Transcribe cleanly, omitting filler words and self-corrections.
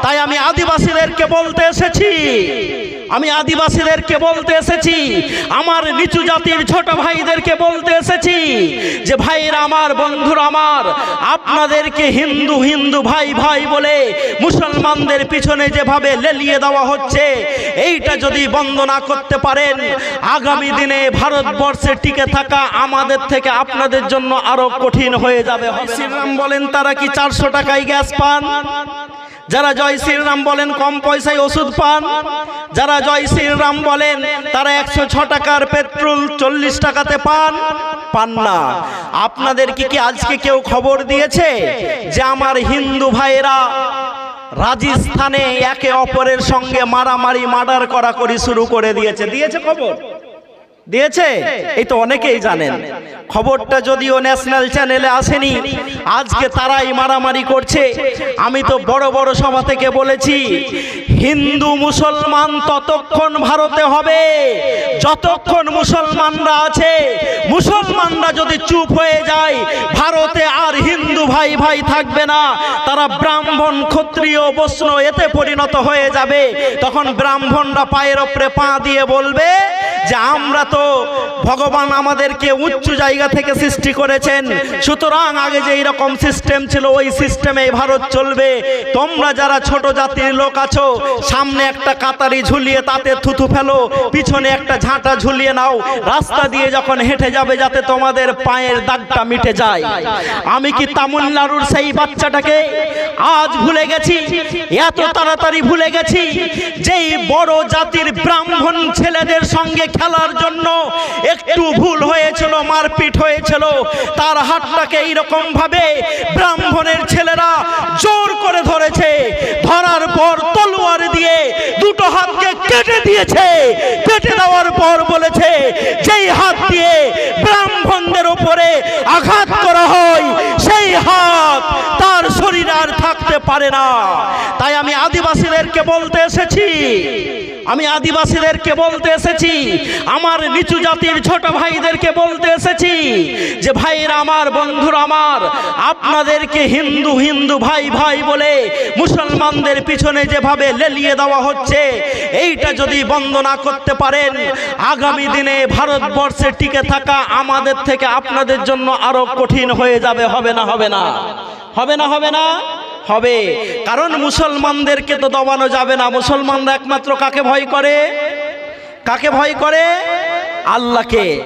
তাই আমি আদিবাসীদেরকে বলতে এসেছি, আমার নিচু জাতির ছোট ভাইদেরকে বলতে এসেছি যে ভাইরা আমার, বন্ধুরা আমার, আপনাদেরকে হিন্দু হিন্দু ভাই ভাই বলে মুসলমানদের পিছনে যেভাবে লেলিয়ে দেওয়া হচ্ছে, এইটা যদি বন্ধ না করতে পারেন, আগামী দিনে ভারতবর্ষে টিকে থাকা আমাদের থেকে আপনাদের জন্য আরো কঠিন হয়ে যাবে। শ্রীরাম বলেন তারা কি 400 টাকায় গ্যাস পান? যারা জয় শ্রীরাম বলেন কম পয়সায় ওষুধ পান? যারা জয় শ্রীরাম বলেন তারা 106 টাকার পেট্রোল 40 টাকাতে পান না। আপনাদের কি আজকে কেউ খবর দিয়েছে যে আমার হিন্দু ভাইয়েরা রাজস্থানে একে অপরের সঙ্গে মারামারি মার্ডার করাকরি শুরু করে দিয়েছে খবর দিয়েছে? এই তো অনেকেই জানেন খবরটা, যদিও ন্যাশনাল চ্যানেলে আসেনি। আজকে তারাই মারামারি করছে। আমি তো বড় বড় সভা থেকে বলেছি, হিন্দু মুসলমান ততক্ষণ ভারতে হবে যতক্ষণ মুসলমানরা আছে। মুসলমানরা যদি চুপ হয়ে যায়, ভারতে আর হিন্দু ভাই ভাই থাকবে না। তারা ব্রাহ্মণ, ক্ষত্রিয়, বৈষ্ণব এতে পরিণত হয়ে যাবে। তখন ব্রাহ্মণরা পায়ের ওপরে পা দিয়ে বলবে যে আমরা তো ভগবান আমাদেরকে উচ্চ জায়গা থেকে সৃষ্টি করেছেন, সুতরাং আগে যে এইরকম সিস্টেম ছিল ওই সিস্টেমে ভারত চলবে। তোমরা যারা ছোট জাতির লোক আছো, সামনে একটা কাতারি ঝুলিয়ে তাতে থুথু ফেলো, পিছনে একটা ঝাঁটা ঝুলিয়ে নাও, রাস্তা দিয়ে যখন হেঁটে যাবে যাতে তোমাদের পায়ের দাগটা মিটে যায়। আমি কি তামিলনাড়ুর সেই বাচ্চাটাকে আজ ভুলে গেছি? এত তাড়াতাড়ি ভুলে গেছি যেই বড় জাতির ব্রাহ্মণ ছেলেদের সঙ্গে খেলার জন্য একটু ভুল হয়েছিল, মারপিট হয়েছিল, তার হাতটাকে এইরকম ভাবে ব্রাহ্মণের ছেলেরা জোর করে ধরেছে। ধরার পর তলোয়ার দিয়ে দুটো হাতকে কেটে দিয়েছে। কেটে দেওয়ার পর বলেছে যেই হাত দিয়ে ব্রাহ্মণদের উপরে আঘাত করা হয় সেই হাত তার শরীরে আর থাকতে পারে না। তাই আমি আদিবাসীদেরকে বলতে এসেছি, আমার নিচু জাতির ছোট ভাইদেরকে বলতে এসেছি যে ভাইরা আমার, বন্ধুরা আমার, আপনাদেরকে হিন্দু হিন্দু ভাই ভাই বলে মুসলমানদের পিছনে যেভাবে লেলিয়ে দেওয়া হচ্ছে, এইটা যদি বন্ধ না করতে পারেন, আগামী দিনে ভারতবর্ষে টিকে থাকা আমাদের থেকে আপনাদের জন্য আরো কঠিন হয়ে যাবে। হবে না? হবে। কারণ মুসলমানদেরকে তো দবানো যাবে না। মুসলমানরা একমাত্র কাকে ভয় করে? আল্লাহকে।